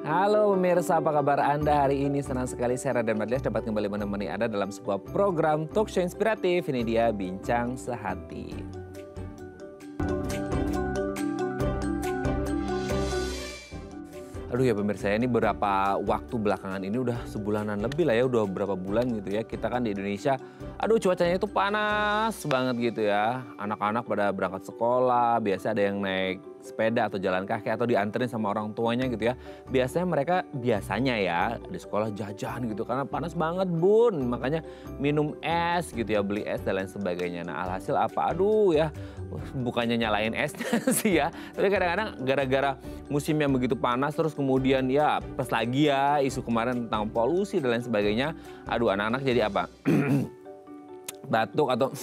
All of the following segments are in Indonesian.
Halo pemirsa, apa kabar Anda hari ini? Senang sekali saya Raden Madlias dapat kembali menemani Anda dalam sebuah program talk show inspiratif. Ini dia Bincang Sehati. Aduh ya pemirsa, ini beberapa waktu belakangan ini udah sebulanan lebih lah ya, udah berapa bulan gitu ya. Kita kan di Indonesia, aduh cuacanya itu panas banget gitu ya. Anak-anak pada berangkat sekolah, biasa ada yang naik sepeda atau jalan kaki atau dianterin sama orang tuanya gitu ya. Biasanya ya di sekolah jajan gitu karena panas banget bun. Makanya minum es gitu ya, beli es dan lain sebagainya. Nah alhasil apa? Aduh ya, bukannya nyalain esnya sih ya. Tapi kadang-kadang gara-gara musim yang begitu panas terus kemudian ya plus lagi ya isu kemarin tentang polusi dan lain sebagainya. Aduh anak-anak jadi apa? Batuk atau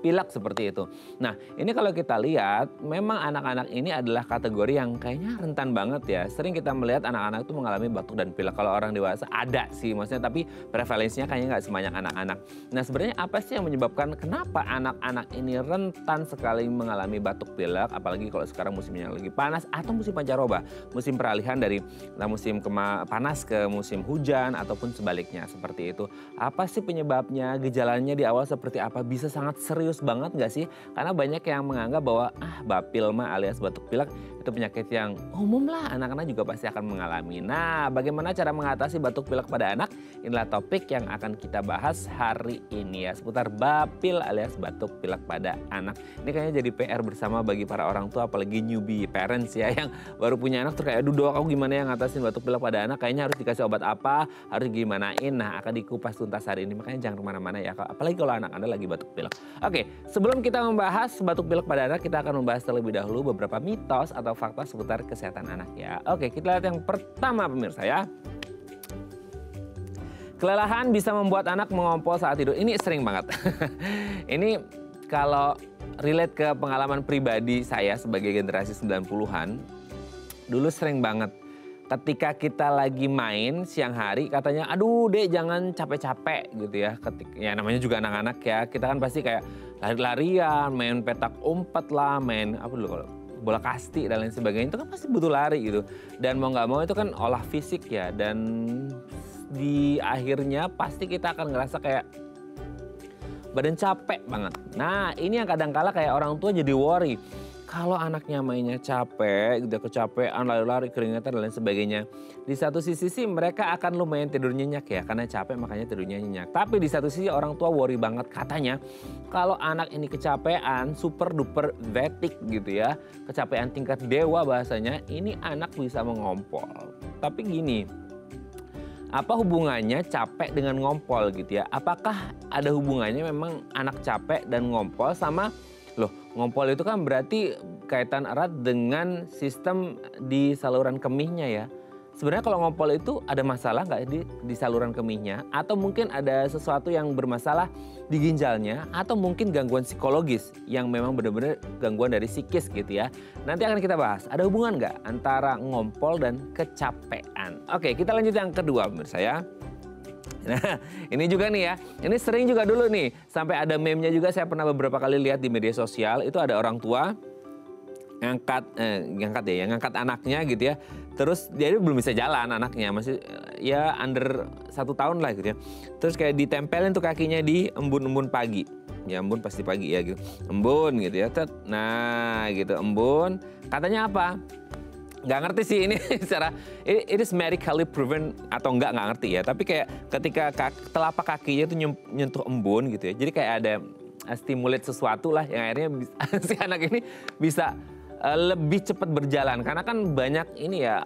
pilek seperti itu. Nah ini kalau kita lihat memang anak-anak ini adalah kategori yang kayaknya rentan banget ya. Sering kita melihat anak-anak itu mengalami batuk dan pilek. Kalau orang dewasa ada sih maksudnya, tapi prevalensinya kayaknya nggak sebanyak anak-anak. Nah sebenarnya apa sih yang menyebabkan kenapa anak-anak ini rentan sekali mengalami batuk pilek, apalagi kalau sekarang musimnya lagi panas atau musim pancaroba, musim peralihan dari musim panas ke musim hujan ataupun sebaliknya seperti itu. Apa sih penyebabnya? Gejalanya di awal seperti apa? Bisa sangat serius banget nggak sih? Karena banyak yang menganggap bahwa bapil mah alias batuk pilek itu penyakit yang umum lah, anak-anak juga pasti akan mengalami. Nah, bagaimana cara mengatasi batuk pilek pada anak? Inilah topik yang akan kita bahas hari ini ya, seputar bapil alias batuk pilek pada anak. Ini kayaknya jadi PR bersama bagi para orang tua, apalagi newbie parents ya yang baru punya anak tuh kayak aduh dok aku gimana ya ngatasin batuk pilek pada anak, kayaknya harus dikasih obat apa, harus gimanain. Nah, akan dikupas tuntas hari ini, makanya jangan kemana-mana ya, apalagi kalau anak Anda lagi batuk pilek. Oke, sebelum kita membahas batuk pilek pada anak, kita akan membahas terlebih dahulu beberapa mitos atau fakta seputar kesehatan anak ya. Oke, kita lihat yang pertama pemirsa ya. Kelelahan bisa membuat anak mengompol saat tidur. Ini sering banget. Ini kalau relate ke pengalaman pribadi saya sebagai generasi 90-an, dulu sering banget. Ketika kita lagi main siang hari katanya, aduh dek jangan capek-capek gitu ya. Ya namanya juga anak-anak ya, kita kan pasti kayak lari-larian, main petak umpet lah, main apa dulu kalau bola kasti dan lain sebagainya, itu kan pasti butuh lari gitu. Dan mau nggak mau itu kan olah fisik ya, dan di akhirnya pasti kita akan ngerasa kayak badan capek banget. Nah ini yang kadang-kala kayak orang tua jadi worry. Kalau anaknya mainnya capek, udah kecapean, lari-lari, keringetan dan lain sebagainya. Di satu sisi sih mereka akan lumayan tidur nyenyak ya, karena capek makanya tidurnya nyenyak. Tapi di satu sisi orang tua worry banget katanya, kalau anak ini kecapean, super duper vetik gitu ya, kecapean tingkat dewa bahasanya, ini anak bisa mengompol. Tapi gini, apa hubungannya capek dengan ngompol gitu ya? Apakah ada hubungannya memang anak capek dan ngompol sama loh, ngompol itu kan berarti kaitan erat dengan sistem di saluran kemihnya ya. Sebenarnya kalau ngompol itu ada masalah nggak di saluran kemihnya? Atau mungkin ada sesuatu yang bermasalah di ginjalnya? Atau mungkin gangguan psikologis yang memang benar-benar gangguan dari psikis gitu ya. Nanti akan kita bahas, ada hubungan nggak antara ngompol dan kecapean? Oke, kita lanjut yang kedua pemirsa ya. Nah ini juga nih ya, ini sering juga dulu nih, sampai ada meme-nya juga saya pernah beberapa kali lihat di media sosial, itu ada orang tua ngangkat anaknya gitu ya, terus dia belum bisa jalan anaknya, masih ya under 1 tahun lah gitu ya, terus kayak ditempelin tuh kakinya di embun-embun pagi, ya embun pasti pagi ya gitu, embun gitu ya, nah gitu embun, katanya apa? Nggak ngerti sih ini secara it is medically proven atau nggak ngerti ya, tapi kayak ketika telapak kakinya itu nyentuh embun gitu ya, jadi kayak ada stimulate sesuatu lah yang akhirnya si anak ini bisa lebih cepat berjalan, karena kan banyak ini ya,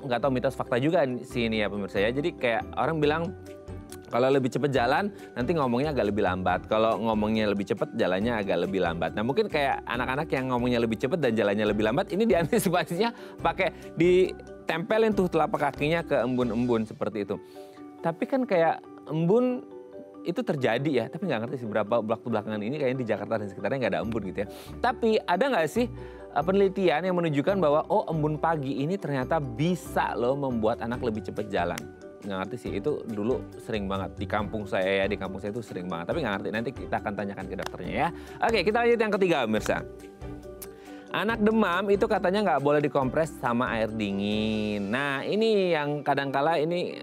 nggak tahu mitos fakta juga sih ini ya pemirsa ya, jadi kayak orang bilang kalau lebih cepat jalan, nanti ngomongnya agak lebih lambat. Kalau ngomongnya lebih cepat, jalannya agak lebih lambat. Nah mungkin kayak anak-anak yang ngomongnya lebih cepat dan jalannya lebih lambat, ini diantisipasinya pakai ditempelin tuh telapak kakinya ke embun-embun seperti itu. Tapi kan kayak embun itu terjadi ya, tapi nggak ngerti sih berapa waktu belakangan ini kayaknya di Jakarta dan sekitarnya nggak ada embun gitu ya. Tapi ada nggak sih penelitian yang menunjukkan bahwa embun pagi ini ternyata bisa loh membuat anak lebih cepat jalan? Nggak ngerti sih, itu dulu sering banget di kampung saya ya, di kampung saya itu sering banget, tapi nggak ngerti, nanti kita akan tanyakan ke dokternya ya. Oke, kita lanjut yang ketiga pemirsa. Anak demam itu katanya nggak boleh dikompres sama air dingin. Nah ini yang kadangkala ini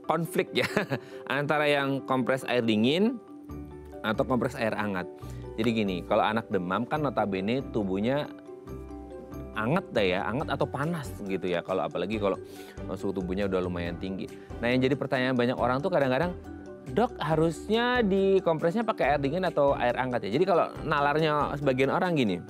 konflik ya antara yang kompres air dingin atau kompres air hangat. Jadi gini, kalau anak demam kan notabene tubuhnya anget dah ya, anget atau panas gitu ya. Kalau apalagi kalau suhu tubuhnya udah lumayan tinggi. Nah yang jadi pertanyaan banyak orang tuh kadang-kadang, dok harusnya dikompresnya pakai air dingin atau air hangat ya? Jadi kalau nalarnya sebagian orang gini,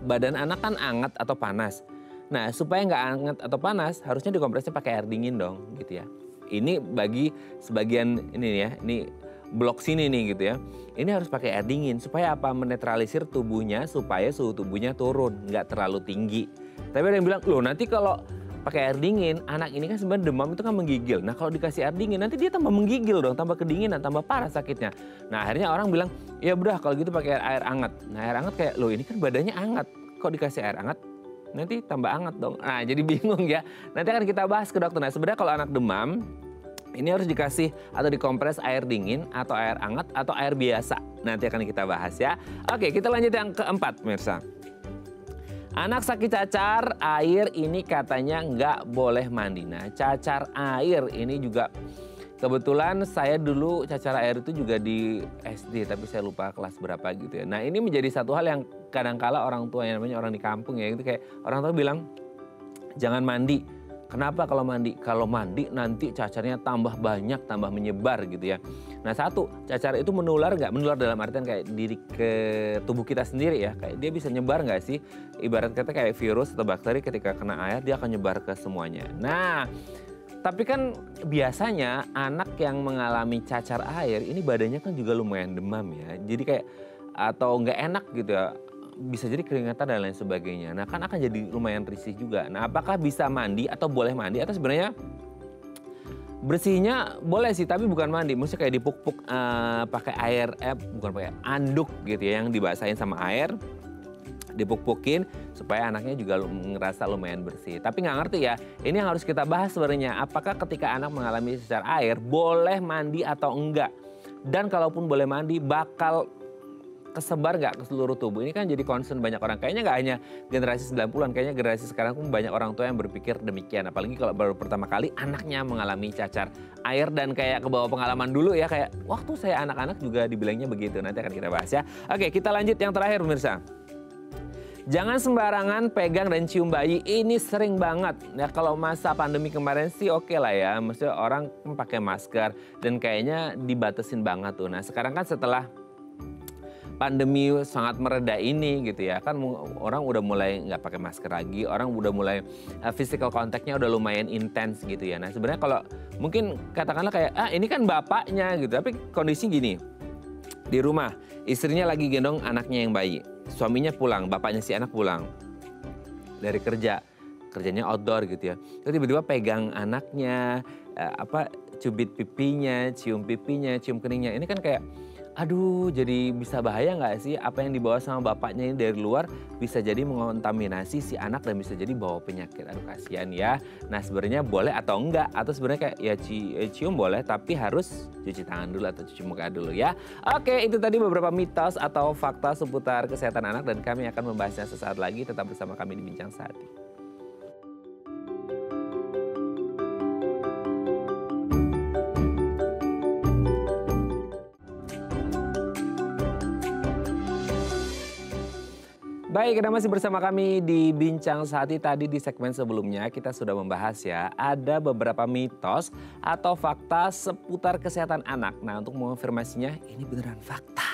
badan anak kan hangat atau panas. Nah supaya nggak hangat atau panas harusnya dikompresnya pakai air dingin dong gitu ya. Ini bagi sebagian ini ya, ini blok sini nih gitu ya. Ini harus pakai air dingin supaya apa? Menetralisir tubuhnya supaya suhu tubuhnya turun, nggak terlalu tinggi. Tapi ada yang bilang, loh nanti kalau pakai air dingin, anak ini kan sebenarnya demam itu kan menggigil. Nah kalau dikasih air dingin nanti dia tambah menggigil dong, tambah kedinginan, tambah parah sakitnya. Nah akhirnya orang bilang, ya udah kalau gitu pakai air hangat. Nah air hangat kayak, loh ini kan badannya hangat, kok dikasih air hangat? Nanti tambah hangat dong. Nah jadi bingung ya. Nanti akan kita bahas ke dokter. Nah sebenarnya kalau anak demam, ini harus dikasih atau dikompres air dingin atau air hangat atau air biasa. Nanti akan kita bahas ya. Oke kita lanjut yang keempat pemirsa. Anak sakit cacar air ini katanya nggak boleh mandi. Nah cacar air ini juga kebetulan saya dulu cacar air itu juga di SD tapi saya lupa kelas berapa gitu ya. Nah ini menjadi satu hal yang kadangkala orang tua yang namanya orang di kampung ya itu kayak orang tua bilang jangan mandi. Kenapa kalau mandi? Kalau mandi nanti cacarnya tambah banyak, tambah menyebar gitu ya. Nah satu, cacar itu menular nggak? Menular dalam artian kayak diri ke tubuh kita sendiri ya. Kayak dia bisa nyebar nggak sih? Ibarat kata kayak virus atau bakteri ketika kena air dia akan nyebar ke semuanya. Nah tapi kan biasanya anak yang mengalami cacar air ini badannya kan juga lumayan demam ya. Jadi kayak atau nggak enak gitu ya. Bisa jadi keringetan dan lain sebagainya. Nah kan akan jadi lumayan risih juga. Nah apakah bisa mandi atau boleh mandi atau sebenarnya bersihnya boleh sih tapi bukan mandi. Maksudnya kayak dipuk-puk pakai air, bukan pakai anduk gitu ya yang dibasahin sama air. Dipuk-pukin supaya anaknya juga ngerasa lumayan bersih. Tapi nggak ngerti ya, ini yang harus kita bahas sebenarnya. Apakah ketika anak mengalami cacar air boleh mandi atau enggak? Dan kalaupun boleh mandi bakal kesebar nggak ke seluruh tubuh? Ini kan jadi concern banyak orang. Kayaknya nggak hanya generasi 90-an, kayaknya generasi sekarang pun banyak orang tua yang berpikir demikian. Apalagi kalau baru pertama kali anaknya mengalami cacar air dan kayak kebawa pengalaman dulu ya. Kayak waktu saya anak-anak juga dibilangnya begitu. Nanti akan kita bahas ya. Oke kita lanjut yang terakhir pemirsa. Jangan sembarangan pegang dan cium bayi, ini sering banget. Ya kalau masa pandemi kemarin sih oke lah ya. Maksudnya orang pakai masker dan kayaknya dibatasin banget tuh. Nah sekarang kan setelah pandemi sangat mereda ini gitu ya kan orang udah mulai nggak pakai masker lagi, orang udah mulai physical contactnya udah lumayan intens gitu ya. Nah sebenarnya kalau mungkin katakanlah kayak ini kan bapaknya gitu, tapi kondisi gini di rumah istrinya lagi gendong anaknya yang bayi, suaminya pulang, bapaknya si anak pulang dari kerjanya outdoor gitu ya, terus tiba-tiba pegang anaknya, cubit pipinya, cium keningnya, ini kan kayak aduh jadi bisa bahaya nggak sih apa yang dibawa sama bapaknya ini dari luar bisa jadi mengontaminasi si anak dan bisa jadi bawa penyakit. Aduh kasihan ya. Nah sebenarnya boleh atau enggak atau sebenarnya kayak ya cium boleh tapi harus cuci tangan dulu atau cuci muka dulu ya. Oke itu tadi beberapa mitos atau fakta seputar kesehatan anak dan kami akan membahasnya sesaat lagi. Tetap bersama kami di Bincang Sehati. Baik, Anda masih bersama kami di Bincang Sehati. Tadi di segmen sebelumnya kita sudah membahas ya, ada beberapa mitos atau fakta seputar kesehatan anak. Nah, untuk mengonfirmasinya ini beneran fakta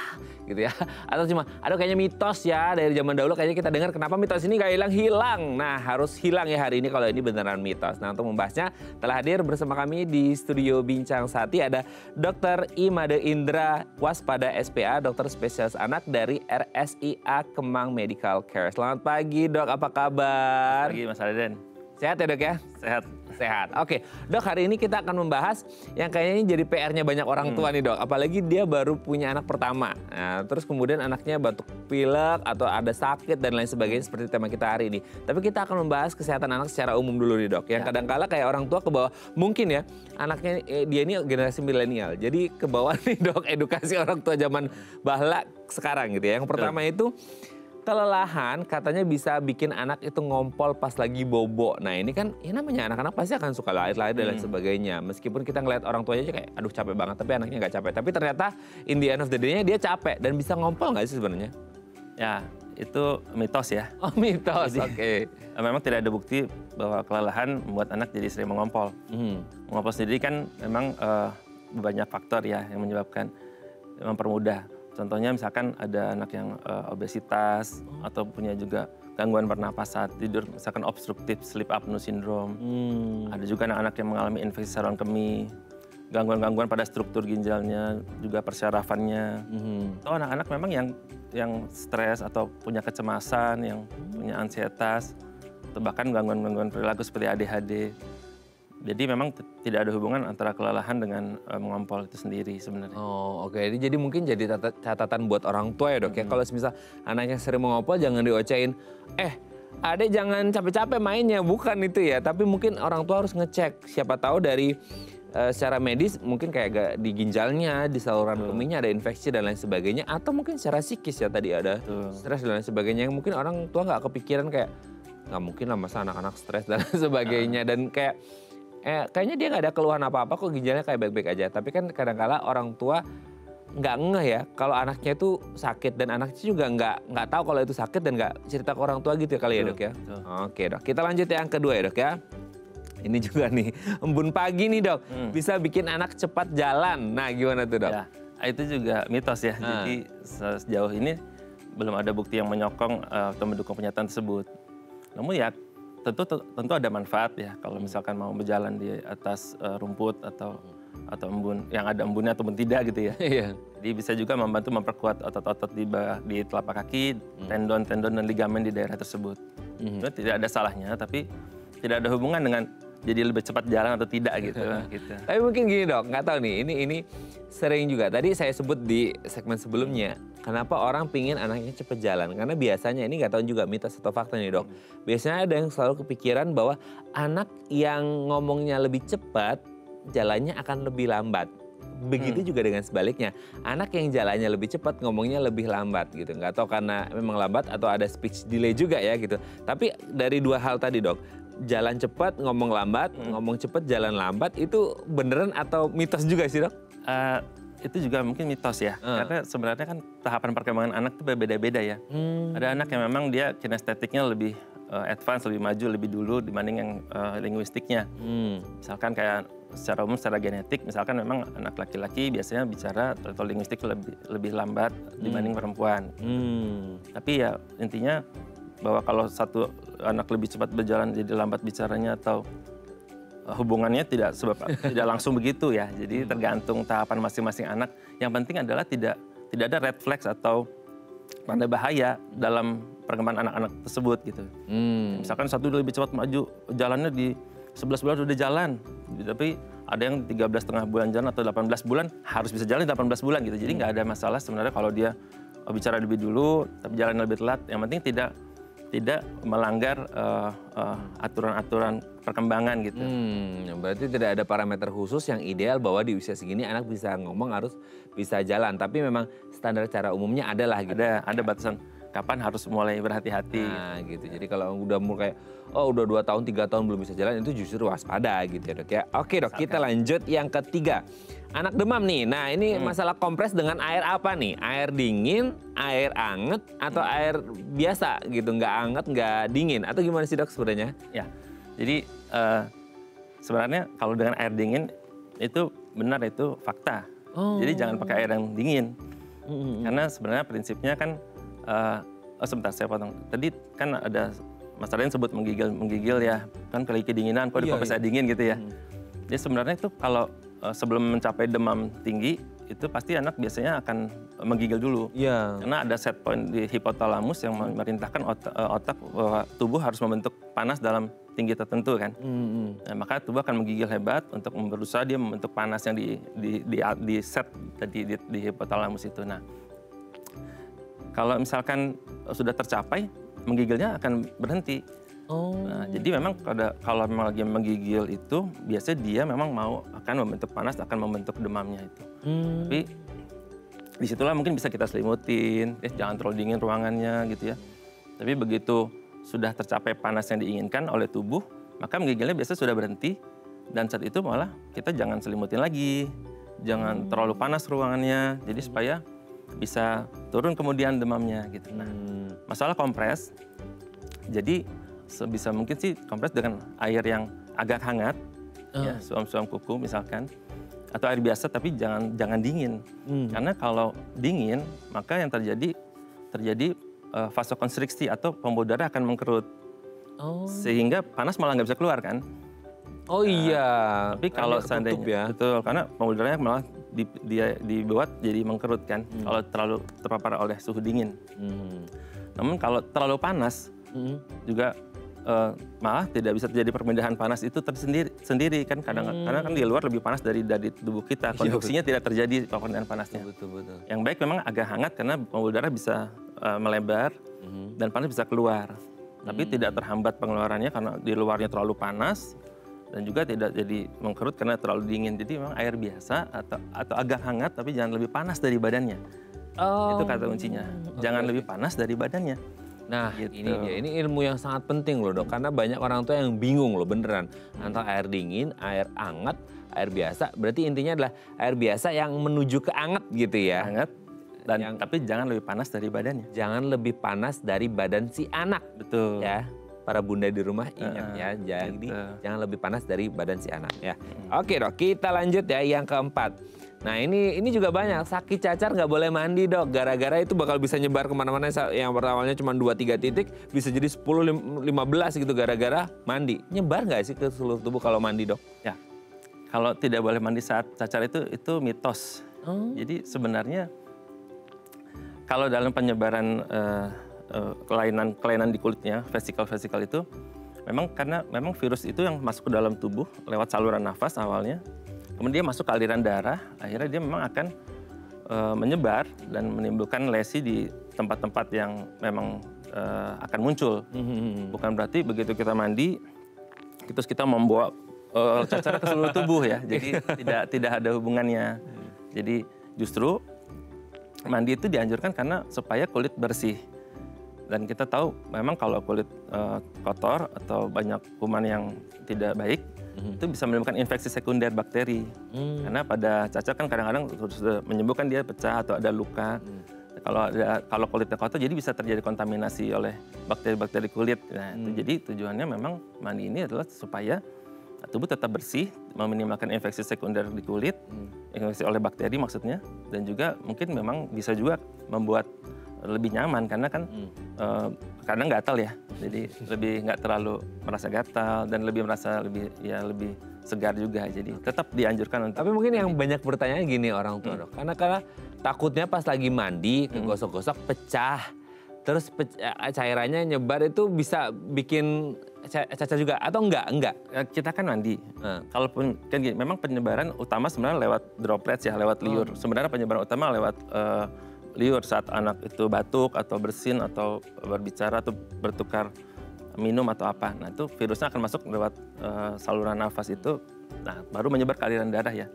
gitu ya. Atau cuma, aduh kayaknya mitos ya dari zaman dahulu kayaknya kita dengar kenapa mitos ini gak hilang-hilang. Nah, harus hilang ya hari ini kalau ini beneran mitos. Nah, untuk membahasnya telah hadir bersama kami di studio Bincang Sehati ada Dr. Imade Indra Waspada SPA, dokter spesialis anak dari RSIA Kemang Medical Care. Selamat pagi dok, apa kabar? Selamat pagi Mas Alden. Sehat ya dok ya? Sehat. Sehat. Oke, dok hari ini kita akan membahas yang kayaknya ini jadi PR-nya banyak orang tua nih dok. Apalagi dia baru punya anak pertama. Nah, terus kemudian anaknya batuk pilek atau ada sakit dan lain sebagainya seperti tema kita hari ini. Tapi kita akan membahas kesehatan anak secara umum dulu nih dok. Yang kadang-kala kayak orang tua ke bawah, mungkin ya anaknya dia ini generasi milenial. Jadi ke bawah nih dok edukasi orang tua zaman bahla sekarang gitu ya. Yang pertama itu kelelahan katanya bisa bikin anak itu ngompol pas lagi bobo. Nah ini kan ya namanya anak-anak pasti akan suka lari-lari dan lain sebagainya. Meskipun kita ngeliat orang tuanya aja kayak aduh capek banget, tapi anaknya nggak capek. Tapi ternyata in the end of the day-nya dia capek dan bisa ngompol nggak sih sebenarnya? Ya, itu mitos ya. Oh mitos, oke. Memang tidak ada bukti bahwa kelelahan membuat anak jadi sering mengompol. Mengompol sendiri kan memang banyak faktor ya yang menyebabkan, mempermudah. Contohnya misalkan ada anak yang obesitas atau punya juga gangguan pernapasan tidur, misalkan obstructive sleep apnea syndrome. Ada juga anak-anak yang mengalami infeksi saluran kemih, gangguan-gangguan pada struktur ginjalnya, juga persyarafannya. Atau anak-anak memang yang stres atau punya kecemasan, yang punya ansietas, atau bahkan gangguan-gangguan perilaku seperti ADHD. Jadi memang tidak ada hubungan antara kelelahan dengan mengompol itu sendiri sebenarnya. Oh oke, jadi mungkin jadi catatan buat orang tua ya dok ya. Kalau misal anaknya sering mengompol jangan diocehin, adek jangan capek-capek mainnya, bukan itu ya. Tapi mungkin orang tua harus ngecek, siapa tahu dari secara medis mungkin kayak di ginjalnya, di saluran kemihnya ada infeksi dan lain sebagainya. Atau mungkin secara psikis ya tadi ada stres dan lain sebagainya. Yang mungkin orang tua nggak kepikiran kayak, nggak mungkin lah masa anak-anak stres dan lain sebagainya. Dan kayak kayaknya dia nggak ada keluhan apa-apa kok, ginjalnya kayak baik-baik aja. Tapi kan kadang-kala orang tua nggak ngeh ya kalau anaknya itu sakit, dan anaknya juga nggak tahu kalau itu sakit dan nggak cerita ke orang tua gitu ya kali ya dok ya. Oke dok, kita lanjut yang kedua ya dok ya. Ini juga nih, embun pagi nih dok, bisa bikin anak cepat jalan. Nah gimana tuh dok? Ya, itu juga mitos ya. Jadi sejauh ini belum ada bukti yang menyokong atau mendukung pernyataan tersebut. Namun ya tentu ada manfaat ya kalau misalkan mau berjalan di atas rumput atau embun yang ada embunnya ataupun tidak gitu ya. Jadi bisa juga membantu memperkuat otot-otot di telapak kaki, tendon-tendon dan ligamen di daerah tersebut. Tidak ada salahnya, tapi tidak ada hubungan dengan jadi lebih cepat jalan atau tidak gitu. Tapi mungkin gini dok, nggak tahu nih, ini sering juga. Tadi saya sebut di segmen sebelumnya, kenapa orang pingin anaknya cepet jalan? Karena biasanya, ini nggak tahu juga mitos atau fakta nih dok. Biasanya ada yang selalu kepikiran bahwa anak yang ngomongnya lebih cepat, jalannya akan lebih lambat. Begitu juga dengan sebaliknya, anak yang jalannya lebih cepat, ngomongnya lebih lambat gitu. Nggak tahu karena memang lambat atau ada speech delay juga ya gitu. Tapi dari dua hal tadi dok, jalan cepat, ngomong lambat, ngomong cepat, jalan lambat, itu beneran atau mitos juga sih dok? Itu juga mungkin mitos ya, karena sebenarnya kan tahapan perkembangan anak itu berbeda-beda ya. Ada anak yang memang dia kinestetiknya lebih advance, lebih maju, lebih dulu dibanding yang linguistiknya. Misalkan kayak secara umum, secara genetik, misalkan memang anak laki-laki biasanya bicara atau linguistik lebih lambat dibanding perempuan. Tapi ya intinya bahwa kalau satu anak lebih cepat berjalan jadi lambat bicaranya atau hubungannya tidak langsung begitu ya. Jadi tergantung tahapan masing-masing anak. Yang penting adalah tidak ada red flags atau tanda bahaya dalam perkembangan anak-anak tersebut gitu. Misalkan satu lebih cepat maju, jalannya di 11 bulan sudah jalan. Tapi ada yang 13,5 bulan jalan atau 18 bulan harus bisa jalan 18 bulan gitu. Jadi nggak ada masalah sebenarnya kalau dia bicara lebih dulu tapi jalan lebih telat. Yang penting tidak melanggar aturan-aturan perkembangan gitu. Berarti tidak ada parameter khusus yang ideal bahwa di usia segini anak bisa ngomong, harus bisa jalan. Tapi memang standar cara umumnya adalah gitu. Ada batasan kapan harus mulai berhati-hati. Nah gitu, jadi kalau udah mulai, udah 2 tahun, 3 tahun belum bisa jalan, itu justru waspada gitu ya dok ya. Oke dok, kita lanjut yang ketiga. Anak demam nih, nah ini masalah kompres dengan air apa nih? Air dingin, air anget, atau air biasa gitu, nggak anget, nggak dingin, atau gimana sih dok sebenarnya? Ya, jadi sebenarnya kalau dengan air dingin itu benar, itu fakta. Jadi jangan pakai air yang dingin, karena sebenarnya prinsipnya kan, sebentar saya potong. Tadi kan ada Mas Raden sebut menggigil ya, kan kali kedinginan, kok di kompres air dingin gitu ya. Jadi sebenarnya itu kalau sebelum mencapai demam tinggi, itu pasti anak biasanya akan menggigil dulu. Karena ada set point di hipotalamus yang memerintahkan otak bahwa tubuh harus membentuk panas dalam tinggi tertentu kan. Nah, maka tubuh akan menggigil hebat untuk berusaha dia membentuk panas yang di set tadi di hipotalamus itu. Nah, kalau misalkan sudah tercapai, menggigilnya akan berhenti. Nah, jadi memang kalau memang lagi menggigil itu, biasanya dia memang akan membentuk panas, akan membentuk demamnya itu. Tapi disitulah mungkin bisa kita selimutin, jangan terlalu dingin ruangannya gitu ya. Tapi begitu sudah tercapai panas yang diinginkan oleh tubuh, maka menggigilnya biasanya sudah berhenti. Dan saat itu malah kita jangan selimutin lagi, jangan terlalu panas ruangannya, jadi supaya bisa turun kemudian demamnya gitu. Nah, masalah kompres, jadi sebisa mungkin sih kompres dengan air yang agak hangat, ya, suam-suam kuku misalkan, atau air biasa tapi jangan dingin, karena kalau dingin maka yang terjadi vasokonstriksi atau pembuluh darah akan mengkerut, sehingga panas malah nggak bisa keluar kan. Oh iya. Tapi kalau seandainya, betul, karena pembuluh darahnya malah dia dibuat jadi mengkerut kan, kalau terlalu terpapar oleh suhu dingin. Namun kalau terlalu panas juga malah tidak bisa terjadi perpindahan panas itu sendiri kan, karena kan di luar lebih panas dari tubuh kita, konduksinya tidak terjadi perpindahan panasnya. Betul. Yang baik memang agak hangat karena pembuluh darah bisa melebar dan panas bisa keluar. Tapi tidak terhambat pengeluarannya karena di luarnya terlalu panas. Dan juga tidak jadi mengkerut karena terlalu dingin. Jadi memang air biasa atau agak hangat tapi jangan lebih panas dari badannya. Itu kata kuncinya. Jangan lebih panas dari badannya. Nah, gitu. ini dia. Ini ilmu yang sangat penting loh, Dok. Karena banyak orang tua yang bingung loh beneran. Antara air dingin, air hangat, air biasa. Berarti intinya adalah air biasa yang menuju ke hangat gitu ya. Hangat. Tapi jangan lebih panas dari badannya. Jangan lebih panas dari badan si anak. Betul. Ya. Para bunda di rumah ingat ya, jadi jangan lebih panas dari badan si anak ya. Oke Dok, kita lanjut ya yang keempat. Nah ini juga banyak, sakit cacar nggak boleh mandi Dok. Gara-gara itu bakal bisa nyebar kemana-mana, yang pertamanya cuma 2-3 titik, bisa jadi 10-15 gitu gara-gara mandi. Nyebar nggak sih ke seluruh tubuh kalau mandi Dok? Ya, kalau tidak boleh mandi saat cacar itu mitos. Jadi sebenarnya kalau dalam penyebaran kelainan di kulitnya, vesikel itu memang virus itu yang masuk ke dalam tubuh lewat saluran nafas awalnya, kemudian masuk ke aliran darah, akhirnya dia memang akan menyebar dan menimbulkan lesi di tempat-tempat yang memang akan muncul. Bukan berarti begitu kita mandi terus kita membawa cacar ke seluruh tubuh ya, jadi tidak ada hubungannya. Jadi justru mandi itu dianjurkan karena supaya kulit bersih. Dan kita tahu memang kalau kulit kotor atau banyak kuman yang tidak baik, itu bisa menimbulkan infeksi sekunder bakteri. Karena pada cacar kan kadang-kadang sudah menyembuhkan dia pecah atau ada luka. Kalau kulitnya kotor, jadi bisa terjadi kontaminasi oleh bakteri-bakteri kulit. Nah, jadi tujuannya memang mandi ini adalah supaya tubuh tetap bersih, meminimalkan infeksi sekunder di kulit, infeksi oleh bakteri maksudnya, dan juga mungkin memang bisa juga membuat lebih nyaman karena kan kadang gatal ya, jadi lebih nggak terlalu merasa gatal dan lebih merasa lebih segar juga, jadi tetap dianjurkan untuk. Tapi mungkin yang banyak bertanya gini orang tua Dok, karena takutnya pas lagi mandi kegosok-gosok pecah, terus cairannya nyebar, itu bisa bikin cacar juga atau enggak? Kita kan mandi, kalaupun kan gini, memang penyebaran utama sebenarnya lewat droplets ya, lewat liur. Sebenarnya penyebaran utama lewat liur saat anak itu batuk atau bersin atau berbicara atau bertukar minum atau apa. Nah itu virusnya akan masuk lewat saluran nafas itu, nah baru menyebar ke aliran darah ya.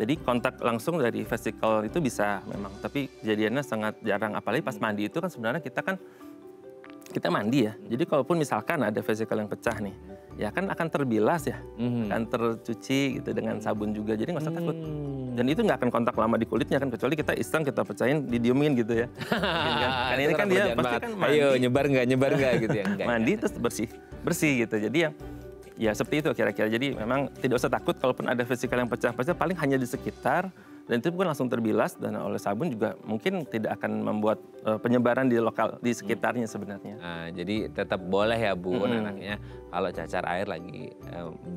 Jadi kontak langsung dari vesikel itu bisa memang, tapi kejadiannya sangat jarang. Apalagi pas mandi itu kan sebenarnya kita mandi ya. Jadi kalaupun misalkan ada vesikel yang pecah nih, ya kan akan terbilas ya, akan tercuci gitu dengan sabun juga. Jadi nggak usah takut. Dan itu nggak akan kontak lama di kulitnya kan, kecuali kita iseng kita pecahin, didiemin gitu ya. Kan ini kan dia pasti kan mandi. Ayo nyebar nggak gitu ya. Mandi terus bersih gitu. Jadi ya seperti itu kira-kira. Jadi memang tidak usah takut kalaupun ada vesikel yang pecah-pecah, paling hanya di sekitar. Dan itu bukan langsung terbilas, dan oleh sabun juga mungkin tidak akan membuat penyebaran di sekitarnya sebenarnya. Nah, jadi tetap boleh ya Bu anaknya kalau cacar air lagi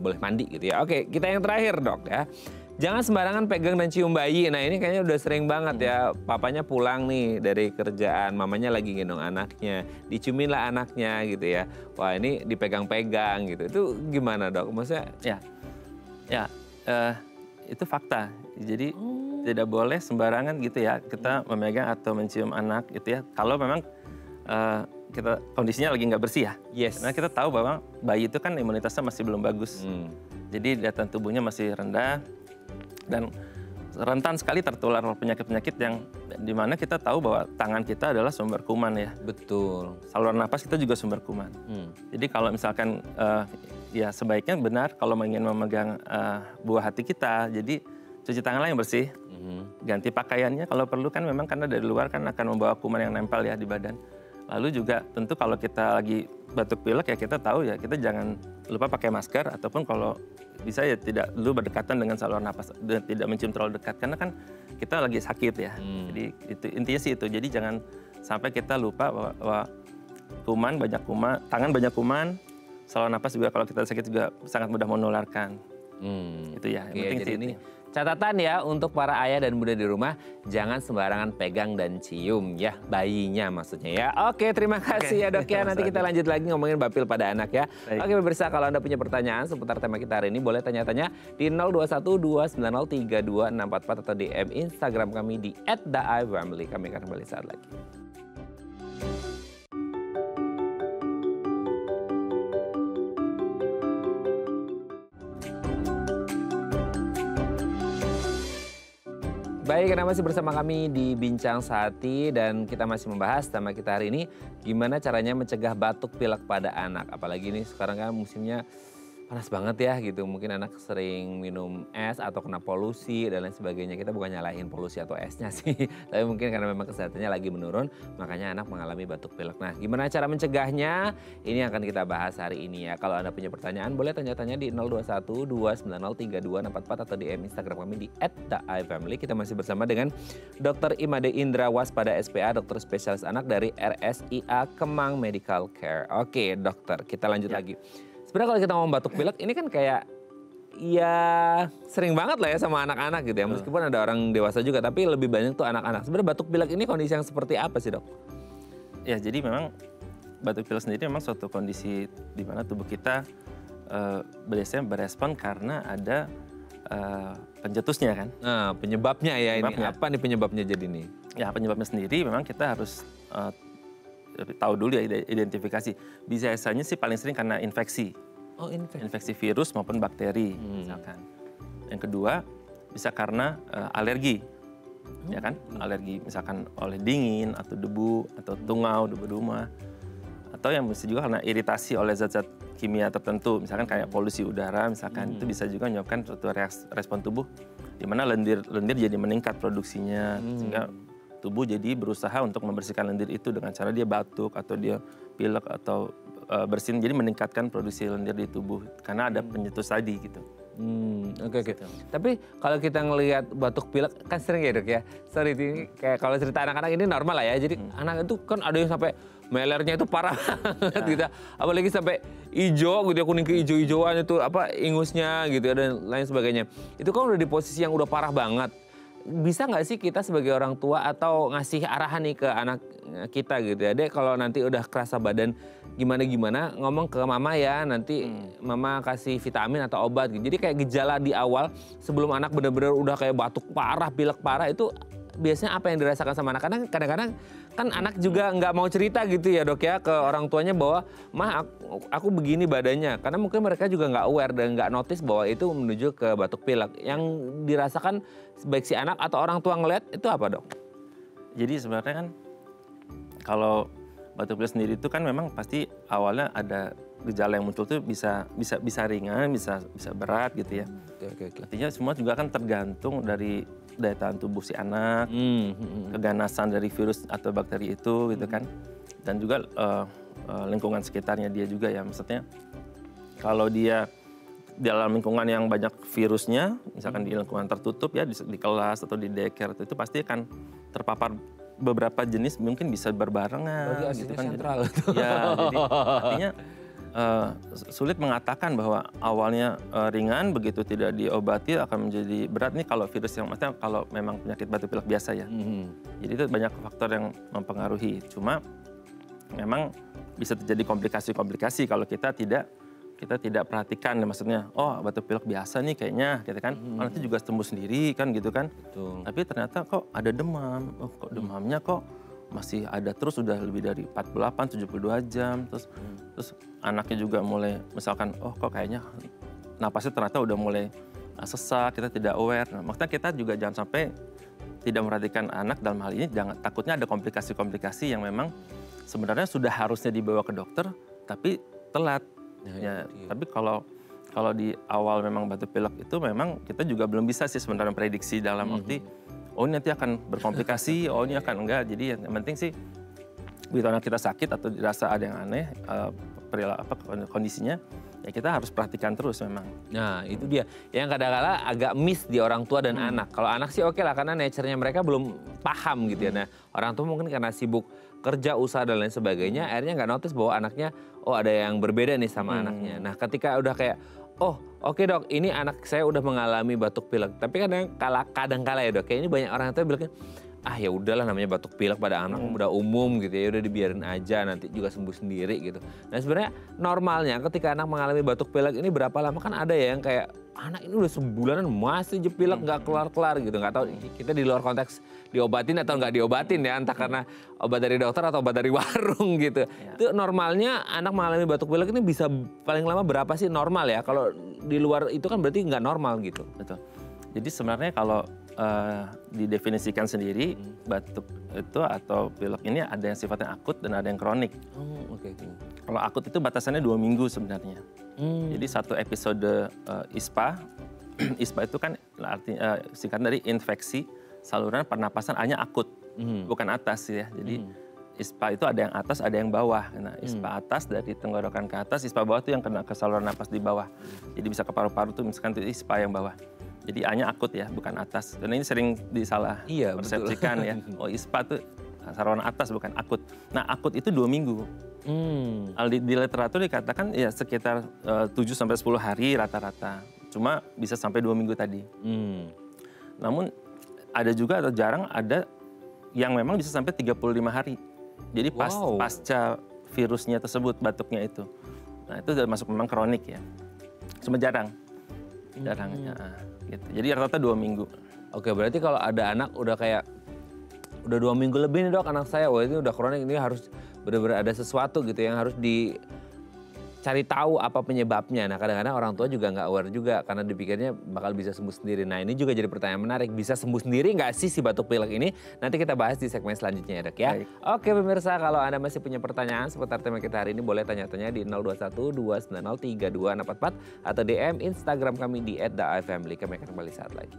boleh mandi gitu ya. Oke, kita yang terakhir Dok ya. Jangan sembarangan pegang dan cium bayi. Nah ini kayaknya udah sering banget ya. Papanya pulang nih dari kerjaan, mamanya lagi gendong anaknya, diciumin lah anaknya gitu ya. Wah ini dipegang-pegang gitu. Itu gimana Dok? Maksudnya? Itu fakta. Jadi tidak boleh sembarangan gitu ya kita memegang atau mencium anak gitu ya. Kalau memang kita kondisinya lagi nggak bersih ya. Yes. Karena kita tahu bahwa bayi itu kan imunitasnya masih belum bagus. Jadi daya tahan tubuhnya masih rendah dan rentan sekali tertular penyakit-penyakit yang dimana kita tahu bahwa tangan kita adalah sumber kuman ya. Betul. Saluran napas kita juga sumber kuman. Jadi kalau misalkan ya sebaiknya benar kalau ingin memegang buah hati kita, jadi cuci tanganlah yang bersih, ganti pakaiannya kalau perlu kan memang karena dari luar kan akan membawa kuman yang nempel ya di badan. Lalu juga tentu kalau kita lagi batuk pilek ya kita tahu ya kita jangan lupa pakai masker ataupun kalau bisa ya tidak dulu berdekatan dengan saluran napas dan tidak mencium terlalu dekat karena kan kita lagi sakit ya. Jadi itu intinya sih itu. Jadi jangan sampai kita lupa bahwa tangan banyak kuman, saluran napas juga kalau kita sakit juga sangat mudah menularkan. Itu ya. Yang penting jadi sih ini itu. catatan ya untuk para ayah dan bunda di rumah, jangan sembarangan pegang dan cium ya bayinya maksudnya ya. Oke, terima kasih ya Dok ya. Nanti kita lanjut lagi ngomongin bapil pada anak ya. Baik. Oke pemirsa, kalau Anda punya pertanyaan seputar tema kita hari ini boleh tanya-tanya di 0212903244 atau DM Instagram kami di @daifamily. Kami akan kembali saat lagi. Baik, Anda masih bersama kami di Bincang Sehati dan kita masih membahas tema kita hari ini gimana caranya mencegah batuk pilek pada anak. Apalagi ini sekarang kan musimnya panas banget ya gitu. Mungkin anak sering minum es atau kena polusi dan lain sebagainya. Kita bukan nyalahin polusi atau esnya sih, tapi mungkin karena memang kesehatannya lagi menurun, makanya anak mengalami batuk pilek. Nah, gimana cara mencegahnya? Ini akan kita bahas hari ini ya. Kalau Anda punya pertanyaan boleh tanya-tanya di 0212903244 atau DM Instagram kami di @daifamily. Kita masih bersama dengan Dr. Imade Indra Waspada SPA, dokter spesialis anak dari RSIA Kemang Medical Care. Oke, dokter, kita lanjut lagi. Sebenarnya kalau kita ngomong batuk pilek ini kan kayak ya sering banget lah ya sama anak-anak gitu ya. Meskipun ada orang dewasa juga tapi lebih banyak tuh anak-anak. Sebenarnya batuk pilek ini kondisi yang seperti apa sih Dok? Ya jadi memang batuk pilek sendiri memang suatu kondisi di mana tubuh kita biasanya berespon karena ada pencetusnya kan. Nah penyebabnya ya Penyebabnya. ini. Apa nih penyebabnya jadi nih? Ya penyebabnya sendiri memang kita harus tahu dulu ya identifikasi. Biasanya sih paling sering karena infeksi. Oh infeksi. Infeksi virus maupun bakteri misalkan. Yang kedua bisa karena alergi. Ya kan? Alergi misalkan oleh dingin atau debu atau tungau, debu rumah. Atau yang bisa juga karena iritasi oleh zat-zat kimia tertentu. Misalkan kayak polusi udara misalkan itu bisa juga menyebabkan suatu respon tubuh di mana lendir jadi meningkat produksinya sehingga tubuh jadi berusaha untuk membersihkan lendir itu dengan cara dia batuk atau dia pilek atau bersin, jadi meningkatkan produksi lendir di tubuh karena ada pencetus tadi gitu. Oke. Tapi kalau kita ngelihat batuk pilek kan sering ya Dok ya. Sorry ini kayak kalau cerita anak-anak ini normal lah ya. Jadi anak itu kan ada yang sampai melernya itu parah banget gitu. Apalagi sampai hijau gitu ya, kuning kehijau-hijauan itu apa ingusnya gitu ya dan lain sebagainya. Itu kan udah di posisi yang udah parah banget. Bisa nggak sih kita sebagai orang tua atau ngasih arahan nih ke anak kita gitu ya, Dek kalau nanti udah kerasa badan gimana-gimana ngomong ke mama ya, nanti mama kasih vitamin atau obat gitu. Jadi kayak gejala di awal sebelum anak benar-benar udah kayak batuk parah, pilek parah itu biasanya apa yang dirasakan sama anak? Karena kadang-kadang kan anak juga nggak mau cerita gitu ya Dok ya ke orang tuanya bahwa mah aku begini badannya. Karena mungkin mereka juga nggak aware dan nggak notice bahwa itu menuju ke batuk pilek. Yang dirasakan baik si anak atau orang tua ngeliat itu apa Dok? Jadi sebenarnya kan kalau batuk pilek sendiri itu kan memang pasti awalnya ada gejala yang muncul tuh bisa ringan, bisa berat gitu ya. Oke. Artinya semua juga kan tergantung dari daya tahan tubuh si anak, keganasan dari virus atau bakteri itu gitu kan, dan juga lingkungan sekitarnya dia juga ya. Maksudnya kalau dia dalam lingkungan yang banyak virusnya, misalkan di lingkungan tertutup ya di kelas atau di daycare itu pasti akan terpapar beberapa jenis mungkin bisa berbarengan gitu kan. Sentral. Ya, jadi artinya sulit mengatakan bahwa awalnya ringan begitu tidak diobati akan menjadi berat nih kalau virus yang maksudnya kalau memang penyakit batuk pilek biasa ya. Jadi itu banyak faktor yang mempengaruhi. Cuma memang bisa terjadi komplikasi-komplikasi kalau kita tidak perhatikan, maksudnya oh batuk pilek biasa nih kayaknya gitu kan. Nanti juga sembuh sendiri kan gitu kan. Betul. Tapi ternyata kok ada demam. Oh kok demamnya kok masih ada terus sudah lebih dari 48-72 jam terus anaknya juga mulai misalkan oh kok kayaknya napasnya ternyata udah mulai sesak, kita tidak aware. Nah, maksudnya kita juga jangan sampai tidak memperhatikan anak dalam hal ini, takutnya ada komplikasi-komplikasi yang memang sebenarnya sudah harusnya dibawa ke dokter, tapi telat. Ya, tapi kalau di awal memang batuk pilek itu memang kita juga belum bisa sih sebenarnya prediksi dalam arti, oh ini nanti akan berkomplikasi, oh ini akan enggak. Jadi yang penting sih, begitu anak kita sakit atau dirasa ada yang aneh, kondisinya, ya kita harus perhatikan terus memang. Nah itu dia, yang kadang-kadang agak miss di orang tua dan anak. Kalau anak sih oke lah, karena nature-nya mereka belum paham gitu ya. Nah orang tua mungkin karena sibuk kerja, usaha dan lain sebagainya, akhirnya nggak notice bahwa anaknya, oh ada yang berbeda nih sama anaknya. Nah ketika udah kayak, oh oke dok, ini anak saya udah mengalami batuk pilek. Tapi kadang-kala ya dok, kayak ini banyak orang tua bilang, ah ya udahlah namanya batuk pilek pada anak udah umum gitu ya, udah dibiarin aja nanti juga sembuh sendiri gitu. Nah sebenarnya normalnya ketika anak mengalami batuk pilek ini berapa lama, kan ada ya yang kayak anak ini udah sebulanan masih aja pilek nggak kelar-kelar gitu, nggak tahu kita di luar konteks diobatin atau nggak diobatin ya, entah karena obat dari dokter atau obat dari warung gitu. Itu normalnya anak mengalami batuk pilek ini bisa paling lama berapa sih normal ya? Kalau di luar itu kan berarti nggak normal gitu. Betul. Jadi sebenarnya kalau didefinisikan sendiri, batuk itu atau pilek ini ada yang sifatnya akut dan ada yang kronik. Oh, oke. Kalau akut itu batasannya 2 minggu sebenarnya. Jadi satu episode ISPA, ISPA itu kan artinya singkat dari infeksi saluran pernapasan hanya akut, bukan atas ya. Jadi ISPA itu ada yang atas, ada yang bawah. Nah, ISPA atas dari tenggorokan ke atas, ISPA bawah itu yang kena ke saluran napas di bawah. Jadi bisa ke paru-paru tuh misalkan itu ISPA yang bawah. Jadi hanya akut ya, bukan atas. Dan ini sering disalah persepsikan ya. Oh ISPA itu saluran atas bukan akut. Nah akut itu 2 minggu. Di literatur dikatakan ya sekitar 7-10 hari rata-rata. Cuma bisa sampai 2 minggu tadi. Namun ada juga atau jarang ada yang memang bisa sampai 35 hari. Jadi pasca virusnya tersebut, batuknya itu. Nah itu sudah masuk memang kronik ya. Cuma jarang. Gitu. Jadi rata-rata 2 minggu. Oke, berarti kalau ada anak udah kayak udah 2 minggu lebih nih dok anak saya, wah ini udah kronik, ini harus benar-benar ada sesuatu gitu yang harus dicari tahu apa penyebabnya. Nah kadang-kadang orang tua juga nggak aware juga karena dipikirnya bakal bisa sembuh sendiri. Nah ini juga jadi pertanyaan menarik, bisa sembuh sendiri nggak sih si batuk pilek ini? Nanti kita bahas di segmen selanjutnya ya dok ya. Baik. Oke pemirsa, kalau Anda masih punya pertanyaan seputar tema kita hari ini boleh tanya-tanya di 021-290-3244 atau DM Instagram kami di @daifamily. Kami akan kembali saat lagi.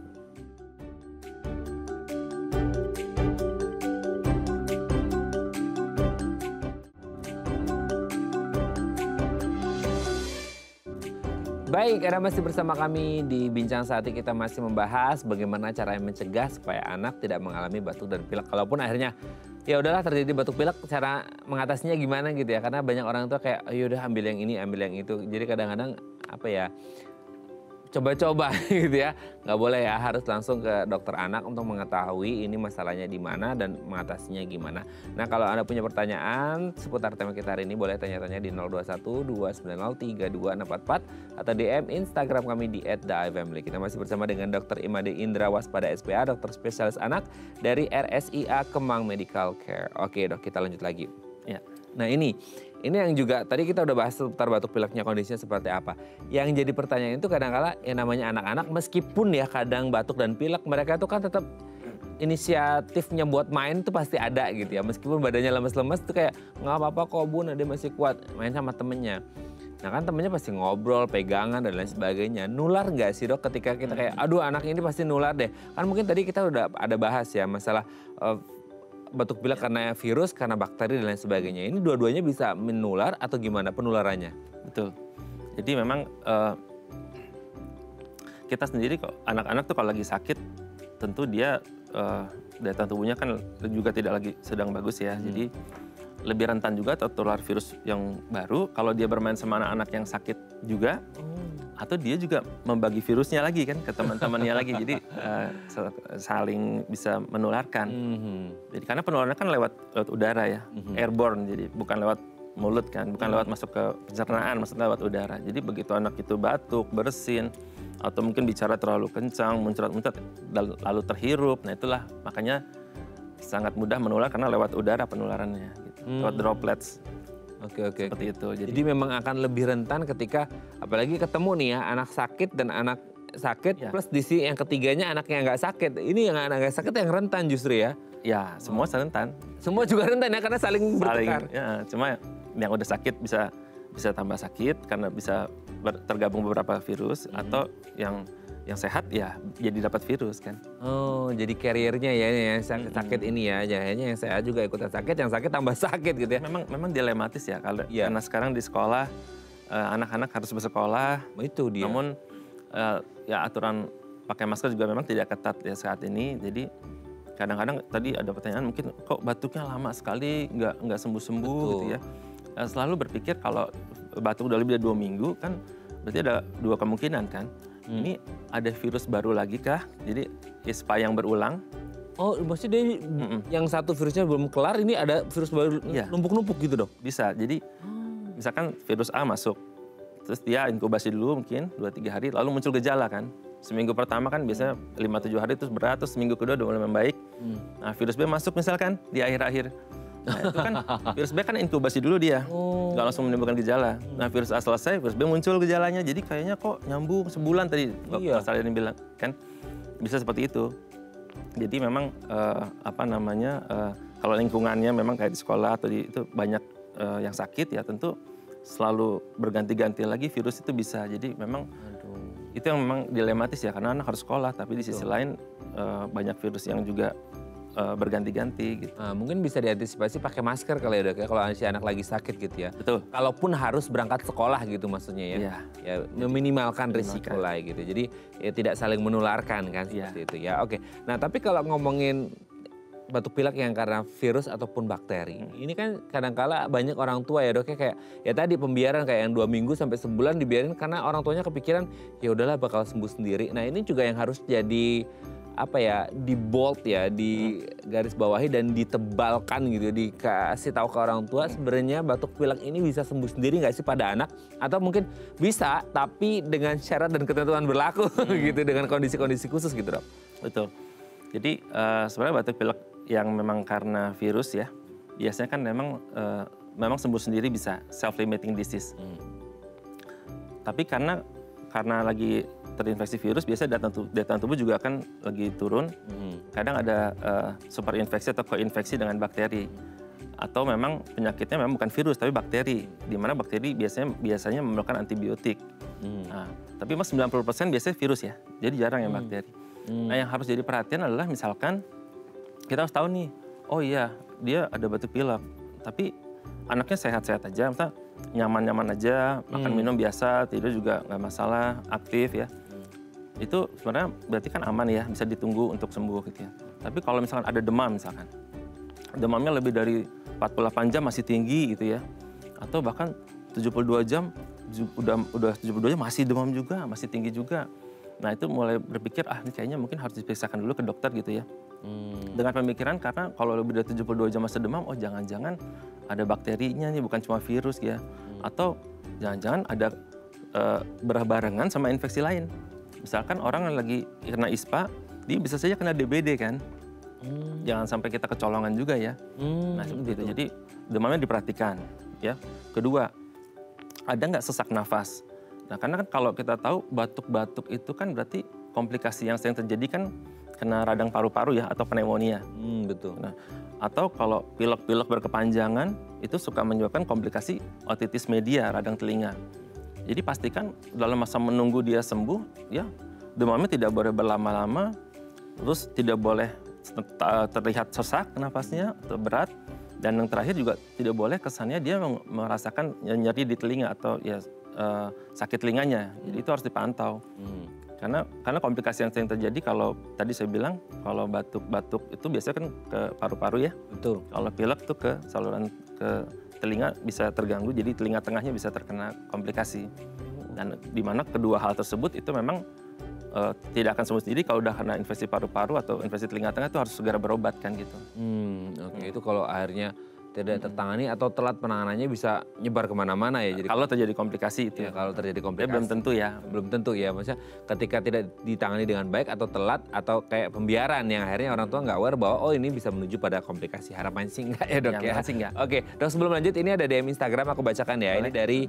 Baik, Anda masih bersama kami di Bincang Saat ini. Kita masih membahas bagaimana cara mencegah supaya anak tidak mengalami batuk dan pilek. Kalaupun akhirnya ya udahlah terjadi batuk pilek, cara mengatasinya gimana gitu ya. Karena banyak orang tua kayak, oh yaudah ambil yang ini, ambil yang itu. Jadi kadang-kadang apa ya, coba-coba gitu ya. Nggak boleh ya, harus langsung ke dokter anak untuk mengetahui ini masalahnya di mana dan mengatasinya gimana. Nah kalau Anda punya pertanyaan seputar tema kita hari ini boleh tanya-tanya di 021-290-3244 atau DM Instagram kami di @daifamily. Kita masih bersama dengan Dr. Imade Indra Waspada SPA, dokter spesialis anak dari RSIA Kemang Medical Care. Oke dok, kita lanjut lagi. Ya. Nah ini yang juga tadi kita udah bahas seputar batuk pileknya kondisinya seperti apa. Yang jadi pertanyaan itu kadang-kala yang namanya anak-anak meskipun ya kadang batuk dan pilek mereka itu kan tetap inisiatifnya buat main tuh pasti ada gitu ya. Meskipun badannya lemes-lemes tuh kayak nggak apa-apa kok bun, dia masih kuat main sama temennya. Nah kan temennya pasti ngobrol, pegangan dan lain sebagainya. Nular nggak sih dok ketika kita kayak aduh anak ini pasti nular deh. Kan mungkin tadi kita udah ada bahas ya masalah batuk pilek karena virus, karena bakteri dan lain sebagainya. Ini dua-duanya bisa menular atau gimana penularannya? Betul. Jadi memang kita sendiri kok anak-anak tuh kalau lagi sakit tentu dia daya tahan tubuhnya kan juga tidak lagi sedang bagus ya. Jadi lebih rentan juga tertular virus yang baru kalau dia bermain sama anak-anak yang sakit juga. Atau dia juga membagi virusnya lagi kan ke teman-temannya lagi. Jadi saling bisa menularkan. Jadi karena penularannya kan lewat udara ya, airborne. Jadi bukan lewat mulut kan, bukan lewat masuk ke pencernaan, maksudnya lewat udara. Jadi begitu anak itu batuk, bersin, atau mungkin bicara terlalu kencang, muncrat-muncrat, lalu terhirup. Nah itulah makanya sangat mudah menular karena lewat udara penularannya, gitu. Lewat droplets. Oke. Seperti itu. Jadi memang akan lebih rentan ketika apalagi ketemu nih ya anak sakit dan anak sakit plus di sisi yang ketiganya anaknya nggak sakit. Ini yang anak nggak sakit yang rentan justru ya? Ya, semua rentan. Semua juga rentan ya karena saling bertukar. Ya, cuma yang udah sakit bisa tambah sakit karena bisa tergabung beberapa virus atau yang sehat ya jadi dapat virus kan. Oh, jadi carrier-nya ya yang sakit ini ya. Jadinya yang sehat juga ikutan sakit, yang sakit tambah sakit gitu ya. Memang dilematis ya karena sekarang di sekolah anak-anak harus bersekolah. Itu dia. Namun ya aturan pakai masker juga memang tidak ketat ya saat ini. Jadi kadang-kadang tadi ada pertanyaan mungkin kok batuknya lama sekali nggak sembuh-sembuh gitu ya. Selalu berpikir kalau batuk udah lebih dari 2 minggu kan berarti ada 2 kemungkinan kan. Ini ada virus baru lagi kah? Jadi ISPA yang berulang. Oh, maksudnya dia yang satu virusnya belum kelar, ini ada virus baru numpuk-numpuk gitu dong? Bisa, jadi misalkan virus A masuk, terus dia inkubasi dulu mungkin 2-3 hari, lalu muncul gejala kan. Seminggu pertama kan biasanya 5-7 hari terus berat, terus seminggu kedua udah mulai membaik. Nah virus B masuk misalkan di akhir-akhir. Nah itu kan virus B kan inkubasi dulu dia, nggak langsung menimbulkan gejala. Nah virus A selesai, virus B muncul gejalanya, jadi kayaknya kok nyambung sebulan tadi Pak Saliani bilang kan, bisa seperti itu. Jadi memang kalau lingkungannya memang kayak di sekolah atau itu banyak yang sakit ya tentu selalu berganti-ganti lagi virus itu bisa. Jadi memang itu yang memang dilematis ya karena anak harus sekolah, tapi di sisi lain banyak virus yang juga berganti-ganti gitu. Nah, mungkin bisa diantisipasi pakai masker kali ya dok ya kalau si anak lagi sakit gitu ya. Betul. Kalaupun harus berangkat sekolah gitu maksudnya ya. Ya meminimalkan risiko lah gitu. Jadi ya tidak saling menularkan kan seperti itu ya. Oke. Nah tapi kalau ngomongin batuk pilek yang karena virus ataupun bakteri, ini kan kadangkala banyak orang tua ya dok ya kayak ya tadi pembiaran kayak yang 2 minggu sampai sebulan dibiarin karena orang tuanya kepikiran ya udahlah bakal sembuh sendiri. Nah ini juga yang harus jadi di bold ya, di garis bawahi dan ditebalkan gitu, dikasih tahu ke orang tua sebenarnya batuk pilek ini bisa sembuh sendiri nggak sih pada anak? Atau mungkin bisa tapi dengan syarat dan ketentuan berlaku gitu, dengan kondisi-kondisi khusus gitu dok. Betul. Jadi sebenarnya batuk pilek yang memang karena virus ya, biasanya kan memang sembuh sendiri bisa, self-limiting disease. Tapi karena lagi terinfeksi virus, biasanya daya tahan tubuh juga akan lagi turun. Kadang ada superinfeksi atau koinfeksi dengan bakteri. Atau memang penyakitnya memang bukan virus, tapi bakteri. Di mana bakteri biasanya memerlukan antibiotik. Nah, tapi 90% biasanya virus ya, jadi jarang yang bakteri. Nah yang harus jadi perhatian adalah misalkan kita harus tahu nih, oh iya dia ada batuk pilek, tapi anaknya sehat-sehat aja, misalnya nyaman-nyaman aja, makan minum biasa, tidur juga nggak masalah, aktif ya. Itu sebenarnya berarti kan aman ya, bisa ditunggu untuk sembuh gitu ya. Tapi kalau misalkan ada demam misalkan, demamnya lebih dari 48 jam masih tinggi gitu ya, atau bahkan 72 jam, udah 72 jam masih demam juga, masih tinggi juga. Nah itu mulai berpikir, ini kayaknya mungkin harus diperiksakan dulu ke dokter gitu ya. Dengan pemikiran karena kalau lebih dari 72 jam masih demam, oh jangan-jangan ada bakterinya nih, bukan cuma virus ya. Atau jangan-jangan ada berbarengan sama infeksi lain. Misalkan orang yang lagi kena ISPA, dia bisa saja kena DBD kan. Jangan sampai kita kecolongan juga ya. Nah seperti itu, jadi demamnya diperhatikan ya. Kedua, ada nggak sesak nafas? Nah karena kan kalau kita tahu batuk-batuk itu kan berarti komplikasi yang sering terjadi kan kena radang paru-paru ya atau pneumonia. Betul. Nah, atau kalau pilek-pilek berkepanjangan itu suka menyebabkan komplikasi otitis media radang telinga. Jadi pastikan dalam masa menunggu dia sembuh ya demamnya tidak boleh berlama-lama, terus tidak boleh terlihat sesak nafasnya atau berat, dan yang terakhir juga tidak boleh kesannya dia merasakan nyeri di telinga atau ya sakit telinganya. Jadi itu harus dipantau. Karena komplikasi yang sering terjadi kalau tadi saya bilang kalau batuk-batuk itu biasanya kan ke paru-paru ya. Betul. Kalau pilek tuh ke saluran ke telinga bisa terganggu, jadi telinga tengahnya bisa terkena komplikasi. Dan di mana kedua hal tersebut itu memang tidak akan sembuh sendiri. Kalau udah kena infeksi paru-paru atau infeksi telinga tengah itu harus segera berobat kan gitu. Oke. Itu kalau akhirnya tidak tertangani atau telat penanganannya bisa nyebar kemana-mana ya. Jadi kalau terjadi komplikasi itu ya. Kalau terjadi komplikasi. Belum tentu ya. Belum tentu ya. Maksudnya ketika tidak ditangani dengan baik atau telat atau kayak pembiaran yang akhirnya orang tua nggak aware bahwa oh ini bisa menuju pada komplikasi. Harapan sih enggak ya dok ya. Sih enggak. Oke dok, sebelum lanjut ini ada DM Instagram aku bacakan ya. Boleh. Ini dari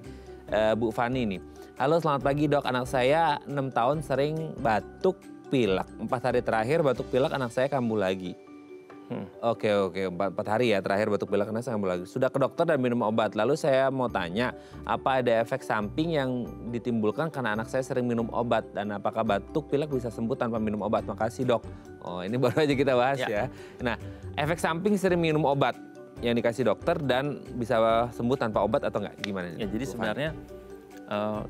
Bu Fani nih. Halo, selamat pagi dok. Anak saya 6 tahun sering batuk pilek. 4 hari terakhir batuk pilek anak saya kambuh lagi. Oke, 4 hari ya terakhir batuk pilek anak saya kambuh lagi. Sudah ke dokter dan minum obat. Lalu saya mau tanya, apa ada efek samping yang ditimbulkan karena anak saya sering minum obat? Dan apakah batuk pilek bisa sembuh tanpa minum obat? Makasih dok. Oh, ini baru aja kita bahas ya. Nah, efek samping sering minum obat yang dikasih dokter dan bisa sembuh tanpa obat atau enggak? Gimana? Ya, jadi sebenarnya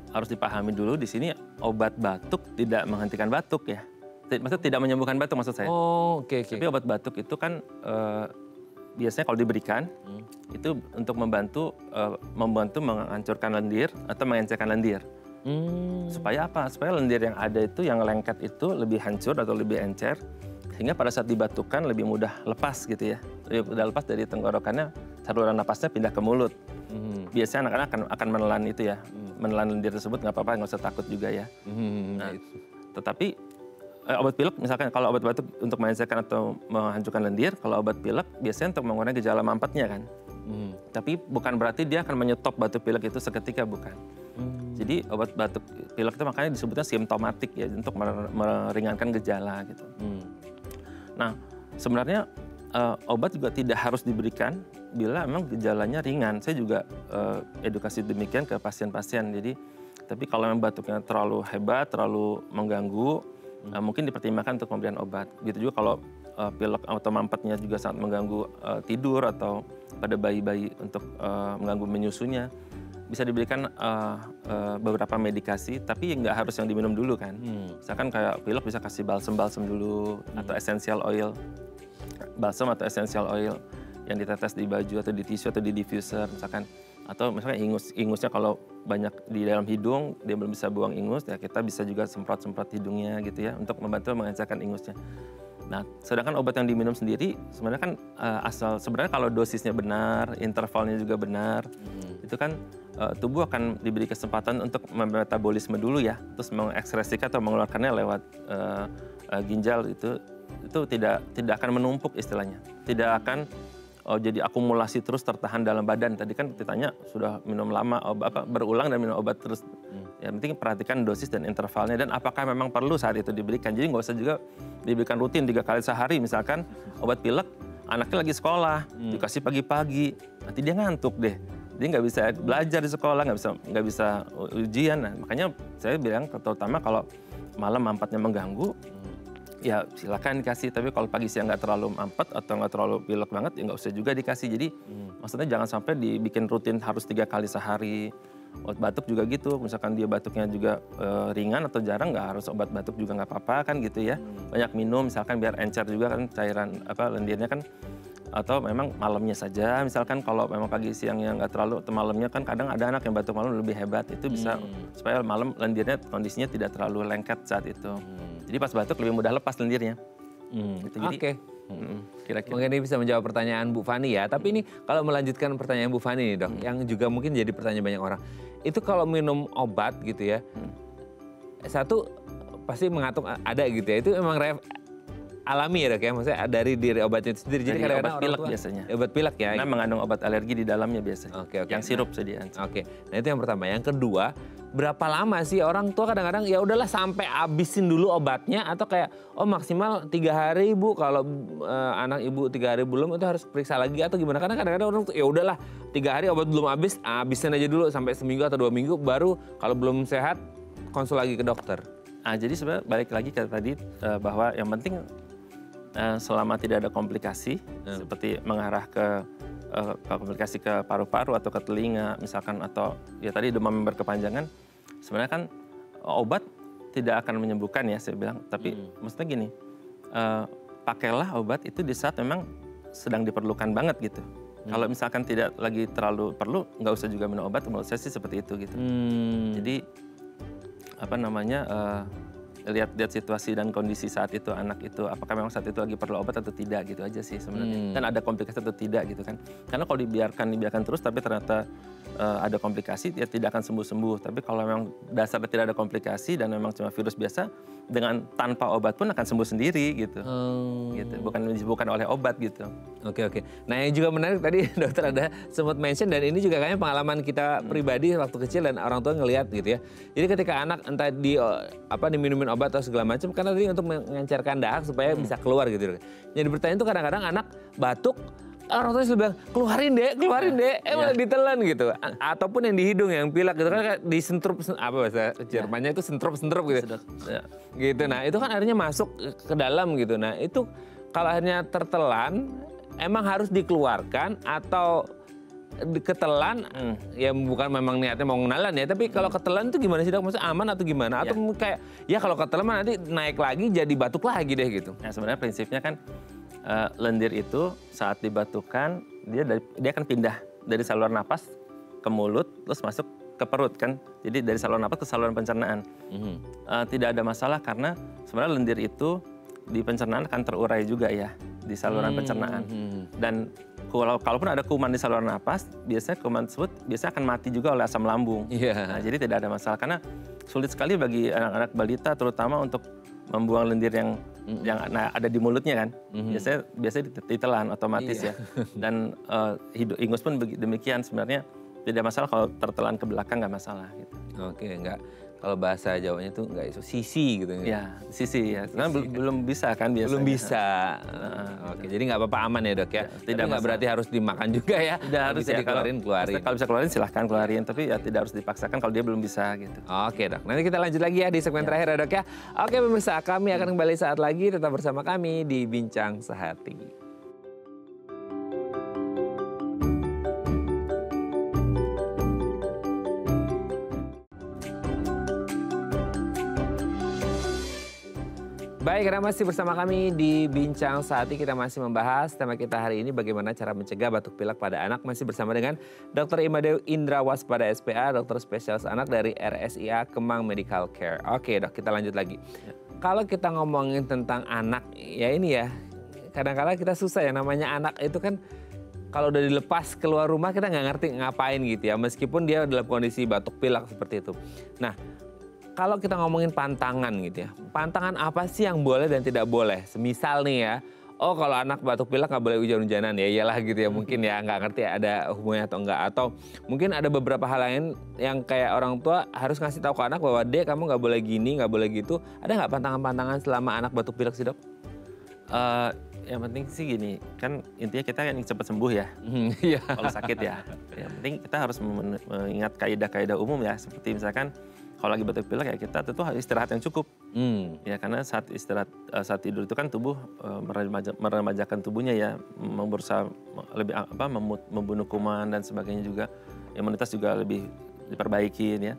harus dipahami dulu di sini obat batuk tidak menghentikan batuk ya. Maksudnya tidak menyembuhkan batuk maksud saya. Oh, oke. Tapi obat batuk itu kan biasanya kalau diberikan itu untuk membantu menghancurkan lendir atau mengencerkan lendir. Supaya apa? Supaya lendir yang ada itu, yang lengket itu lebih hancur atau lebih encer, sehingga pada saat dibatukkan lebih mudah lepas gitu ya. Lebih mudah lepas dari tenggorokannya, saluran napasnya pindah ke mulut. Biasanya anak-anak akan menelan itu ya, menelan lendir tersebut nggak apa-apa, nggak usah takut juga ya. Nah, tetapi obat pilek misalkan kalau obat batuk untuk mengencerkan atau menghancurkan lendir, kalau obat pilek biasanya untuk mengurangi gejala mampetnya kan. Tapi bukan berarti dia akan menyetop batuk pilek itu seketika, bukan. Jadi obat batuk pilek itu makanya disebutnya simptomatik ya, untuk meringankan gejala gitu. Nah, sebenarnya obat juga tidak harus diberikan bila memang gejalanya ringan. Saya juga edukasi demikian ke pasien-pasien. Jadi, tapi kalau memang batuknya terlalu hebat, terlalu mengganggu, mungkin dipertimbangkan untuk pemberian obat. Gitu juga kalau pilek atau mampetnya juga sangat mengganggu tidur atau pada bayi-bayi untuk mengganggu menyusunya, bisa diberikan beberapa medikasi, tapi nggak harus yang diminum dulu kan. Misalkan kayak pilek bisa kasih balsem dulu atau essential oil, balsem atau essential oil yang ditetes di baju atau di tisu atau di diffuser misalkan. Atau misalnya ingusnya kalau banyak di dalam hidung, dia belum bisa buang ingus, ya kita bisa juga semprot-semprot hidungnya gitu ya, untuk membantu mengencerkan ingusnya. Nah, sedangkan obat yang diminum sendiri sebenarnya kan sebenarnya kalau dosisnya benar, intervalnya juga benar, itu kan tubuh akan diberi kesempatan untuk memetabolisme dulu ya, terus mengekspresikan atau mengeluarkannya lewat ginjal itu tidak akan menumpuk istilahnya, tidak akan jadi akumulasi terus tertahan dalam badan. Tadi kan ditanya sudah minum lama, berulang dan minum obat terus. Yang penting perhatikan dosis dan intervalnya dan apakah memang perlu saat itu diberikan. Jadi nggak usah juga diberikan rutin 3 kali sehari. Misalkan obat pilek, anaknya lagi sekolah, dikasih pagi-pagi, nanti dia ngantuk deh. Dia nggak bisa belajar di sekolah, nggak bisa ujian. Nah, makanya saya bilang terutama kalau malam mampetnya mengganggu, ya silakan dikasih, tapi kalau pagi siang nggak terlalu mampet atau nggak terlalu pilek banget, ya nggak usah juga dikasih. Jadi maksudnya jangan sampai dibikin rutin harus 3 kali sehari. Obat batuk juga gitu, misalkan dia batuknya juga ringan atau jarang, nggak harus obat batuk juga nggak apa-apa kan gitu ya. Banyak minum misalkan biar encer juga kan cairan lendirnya kan. Atau memang malamnya saja, misalkan kalau memang pagi siangnya nggak terlalu, atau malamnya kan kadang ada anak yang batuk malam lebih hebat, itu bisa supaya malam lendirnya kondisinya tidak terlalu lengket saat itu. Jadi pas batuk lebih mudah lepas lendirnya. Oke. Kira-kira. Mungkin ini bisa menjawab pertanyaan Bu Fani ya. Tapi ini kalau melanjutkan pertanyaan Bu Fani nih dok, yang juga mungkin jadi pertanyaan banyak orang. Itu kalau minum obat gitu ya, satu pasti mengatuk ada gitu ya. Itu emang alami ya dok ya, maksudnya dari diri obatnya itu sendiri. Jadi kadang-kadang obat pilek biasanya. Obat pilek ya. Karena mengandung obat alergi di dalamnya biasanya. Oke. Yang sirup sediaan. Oke. Nah itu yang pertama. Yang kedua, berapa lama sih orang tua kadang-kadang ya udahlah sampai habisin dulu obatnya, atau kayak maksimal 3 hari Bu, kalau anak ibu 3 hari belum itu harus periksa lagi atau gimana? Karena kadang-kadang orang tuh ya udahlah 3 hari obat belum habis, habisin aja dulu sampai seminggu atau 2 minggu, baru kalau belum sehat konsul lagi ke dokter. Jadi sebenarnya balik lagi ke tadi bahwa yang penting selama tidak ada komplikasi seperti mengarah ke komplikasi ke paru-paru atau ke telinga misalkan, atau ya tadi demam yang berkepanjangan, sebenarnya kan obat tidak akan menyembuhkan ya saya bilang, tapi maksudnya gini, pakailah obat itu di saat memang sedang diperlukan banget gitu. Kalau misalkan tidak lagi terlalu perlu, nggak usah juga minum obat, menurut saya sih seperti itu gitu. Jadi lihat situasi dan kondisi saat itu anak itu, apakah memang saat itu lagi perlu obat atau tidak gitu aja sih sebenarnya. Kan ada komplikasi atau tidak gitu kan. Karena kalau dibiarkan terus tapi ternyata ada komplikasi, dia tidak akan sembuh-sembuh. Tapi kalau memang dasarnya tidak ada komplikasi dan memang cuma virus biasa, dengan tanpa obat pun akan sembuh sendiri gitu. Gitu. Bukan disembuhkan oleh obat gitu. Oke. Nah yang juga menarik tadi dokter ada sempat mention dan ini juga kayaknya pengalaman kita pribadi waktu kecil dan orang tua ngelihat gitu ya. Jadi ketika anak entah diminumin obat atau segala macam karena tadi untuk mengencerkan dahak supaya bisa keluar gitu. Jadi bertanya itu kadang-kadang anak batuk orang tua selalu bilang keluarin deh, malah ditelan gitu. Ataupun yang di hidung, yang pilek gitu kan disentrup, apa bahasa Jermannya itu sentrup gitu. Gitu, nah itu kan akhirnya masuk ke dalam gitu. Nah itu kalau akhirnya tertelan, emang harus dikeluarkan atau ketelan, ya bukan memang niatnya mau ngenalan ya, tapi kalau ketelan itu gimana sih dok? Maksudnya aman atau gimana? Atau kayak, ya kalau ketelan mah nanti naik lagi jadi batuk lagi deh gitu. Nah sebenarnya prinsipnya kan, lendir itu saat dibatukan dia akan pindah dari saluran napas ke mulut terus masuk ke perut kan. Jadi dari saluran napas ke saluran pencernaan. Tidak ada masalah karena sebenarnya lendir itu di pencernaan akan terurai juga ya di saluran pencernaan. Dan kalaupun ada kuman di saluran napas, biasanya kuman tersebut akan mati juga oleh asam lambung. Nah, jadi tidak ada masalah karena sulit sekali bagi anak-anak balita terutama untuk membuang lendir yang ada di mulutnya kan. Biasanya ditelan otomatis ya. Dan ingus pun demikian sebenarnya tidak masalah kalau tertelan ke belakang nggak masalah gitu. Oke, nggak. Kalau bahasa Jawanya itu nggak iso sisi gitu. Ya, sisi ya. Karena belum bisa kan biasanya. Belum bisa. Oke, jadi nggak apa-apa aman ya dok ya. Tidak nggak berarti harus dimakan juga ya. Tidak harus bisa ya, keluarin. Kalau bisa keluarin silahkan keluarin. Tapi ya tidak harus dipaksakan kalau dia belum bisa gitu. Oke dok, nanti kita lanjut lagi ya di segmen terakhir ya dok ya. Oke pemirsa, kami akan kembali saat lagi. Tetap bersama kami di Bincang Sehati. Baik, karena masih bersama kami di Bincang Sehati, kita masih membahas tema kita hari ini bagaimana cara mencegah batuk pilek pada anak. Masih bersama dengan Dr. Imadeo Indra Waspada SPA, dokter spesialis anak dari RSIA Kemang Medical Care. Oke dok, kita lanjut lagi. Kalau kita ngomongin tentang anak, ya ini ya, kadang-kadang kita susah ya, namanya anak itu kan kalau udah dilepas keluar rumah kita nggak ngerti ngapain gitu ya, meskipun dia dalam kondisi batuk pilek seperti itu. Nah, kalau kita ngomongin pantangan gitu ya, pantangan apa sih yang boleh dan tidak boleh? Semisal nih ya, oh kalau anak batuk pilek nggak boleh hujan-hujanan, ya iyalah gitu ya, mungkin ya nggak ngerti ada hubungannya atau enggak. Atau mungkin ada beberapa hal lain yang kayak orang tua harus ngasih tahu ke anak bahwa dek kamu nggak boleh gini, nggak boleh gitu. Ada nggak pantangan-pantangan selama anak batuk pilek sih dok? Yang penting sih gini, kan intinya kita yang cepat sembuh ya, kalau sakit ya. Yang penting kita harus mengingat kaidah-kaidah umum ya, seperti misalkan kalau lagi batuk pilek ya kita tentu harus istirahat yang cukup. Ya karena saat istirahat, saat tidur itu kan tubuh meremajakan tubuhnya ya, berusaha lebih membunuh kuman dan sebagainya juga. Imunitas juga lebih diperbaikin ya.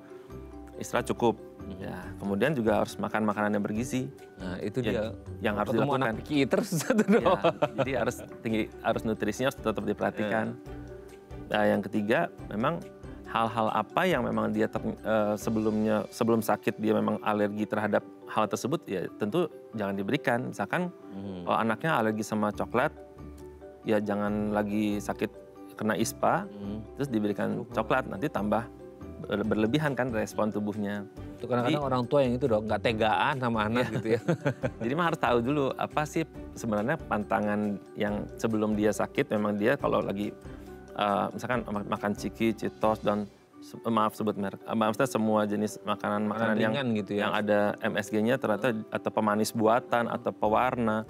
Istirahat cukup. Ya, kemudian juga harus makan makanan yang bergizi. Nah, itu dia yang harus dilakukan. Anak picky eater susah tuh dong. Ya, jadi harus nutrisinya harus tetap diperhatikan. Nah, yang ketiga memang hal-hal apa yang memang dia sebelum sakit dia memang alergi terhadap hal tersebut ya tentu jangan diberikan. Misalkan kalau anaknya alergi sama coklat ya jangan lagi sakit kena ISPA terus diberikan coklat, nanti tambah berlebihan kan respon tubuhnya. Itu kadang-kadang orang tua yang itu dong nggak tegaan sama anak gitu ya. Jadi mah harus tahu dulu apa sih sebenarnya pantangan yang sebelum dia sakit. Memang dia kalau lagi misalkan makan ciki, Cheetos dan maaf sebut merek, maksudnya semua jenis makanan yang gitu ya. Yang ada MSG-nya ternyata atau pemanis buatan atau pewarna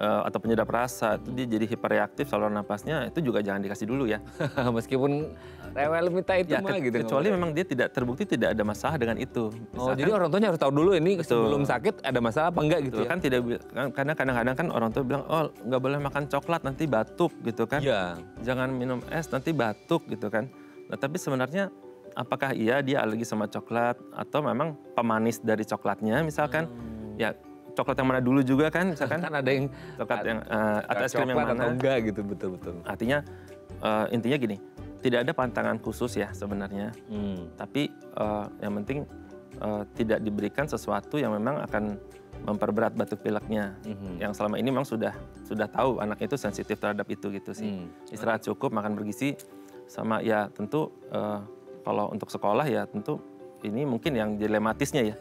atau penyedap rasa, itu dia jadi hiperreaktif saluran napasnya, itu juga jangan dikasih dulu ya. Meskipun rewel minta itu mah gitu. Kecuali memang dia terbukti tidak ada masalah dengan itu. Misalkan, jadi orang tuanya harus tahu dulu ini sebelum sakit ada masalah apa enggak gitu ya. Kan karena kadang-kadang kan orang tua bilang, oh nggak boleh makan coklat nanti batuk gitu kan. Iya. Jangan minum es nanti batuk gitu kan. Nah tapi sebenarnya apakah iya dia alergi sama coklat atau memang pemanis dari coklatnya misalkan ya coklat yang mana dulu juga kan misalkan. Kan ada yang coklat yang atau es krim yang mana atau enggak gitu, betul-betul. Artinya intinya gini, tidak ada pantangan khusus ya sebenarnya. Tapi yang penting tidak diberikan sesuatu yang memang akan memperberat batuk pileknya. Yang selama ini memang sudah tahu anak itu sensitif terhadap itu gitu sih. Istirahat cukup, makan bergizi. Sama ya tentu kalau untuk sekolah ya tentu ini mungkin yang dilematisnya ya.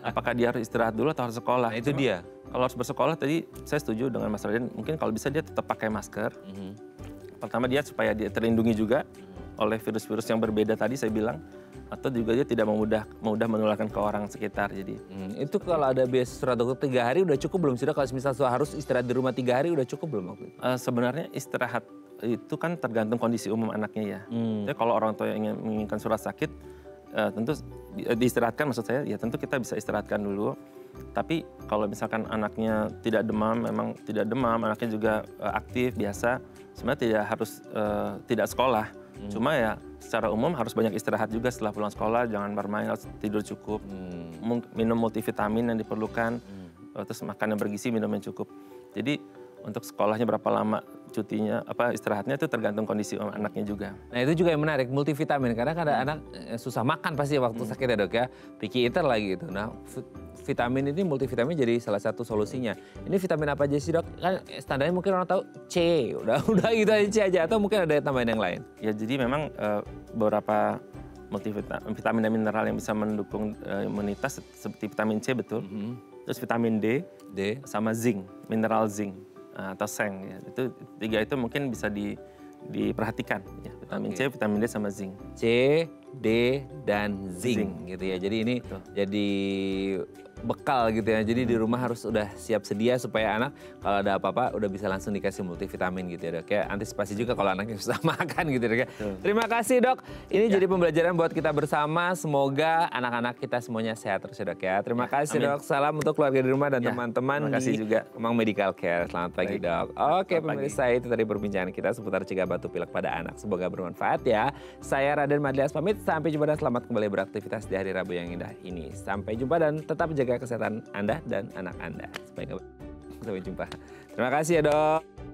Apakah dia harus istirahat dulu atau harus sekolah? Nah, itu dia. Kalau harus bersekolah tadi saya setuju dengan Mas Raden, mungkin kalau bisa dia tetap pakai masker. Pertama dia supaya dia terlindungi juga oleh virus-virus yang berbeda tadi saya bilang. Atau juga dia tidak mudah menularkan ke orang sekitar. Jadi itu kalau ada biasa istirahat dokter 3 hari udah cukup belum sih dok? Kalau misalnya harus istirahat di rumah 3 hari udah cukup belum waktu itu? Sebenarnya istirahat itu kan tergantung kondisi umum anaknya ya. Jadi kalau orang tua yang menginginkan surat sakit, tentu diistirahatkan maksud saya, ya tentu kita bisa istirahatkan dulu. Tapi kalau misalkan anaknya tidak demam, memang tidak demam, anaknya juga aktif, biasa, sebenarnya tidak harus tidak sekolah. Cuma ya secara umum harus banyak istirahat juga setelah pulang sekolah, jangan bermain, harus tidur cukup, minum multivitamin yang diperlukan, terus makan yang bergizi, minum yang cukup. Jadi untuk sekolahnya berapa lama cutinya, istirahatnya itu tergantung kondisi anaknya juga. Nah itu juga yang menarik, multivitamin. Karena kan ada anak susah makan pasti waktu sakit ya dok ya. Picky eater lagi gitu. Nah vitamin ini, multivitamin jadi salah satu solusinya. Ini vitamin apa aja sih dok? Kan standarnya mungkin orang tahu C, udah gitu aja C aja. Atau mungkin ada tambahan yang lain? Ya jadi memang beberapa vitamin dan mineral yang bisa mendukung imunitas seperti vitamin C betul. Terus vitamin D, sama zinc, mineral zinc. Atau seng ya. Itu 3 itu mungkin bisa diperhatikan ya. Vitamin C, vitamin D sama zinc. C, D, dan zinc gitu ya. Jadi ini jadi bekal gitu ya. Jadi di rumah harus udah siap sedia supaya anak kalau ada apa-apa udah bisa langsung dikasih multivitamin gitu ya dok. Kayak antisipasi juga kalau anaknya susah makan gitu ya dok. Terima kasih dok. Ini jadi pembelajaran buat kita bersama. Semoga anak-anak kita semuanya sehat terus ya dok ya. Terima kasih dok. Salam untuk keluarga di rumah dan teman-teman di juga Kemang Medical Care. Selamat pagi dok. Oke pemirsa, itu tadi perbincangan kita seputar cegah batuk pilek pada anak. Semoga bermanfaat ya. Saya Raden Madlias pamit. Sampai jumpa dan selamat kembali beraktivitas di hari Rabu yang indah ini. Sampai jumpa dan tetap jaga kesehatan Anda dan anak Anda. Sampai jumpa. Terima kasih ya dok.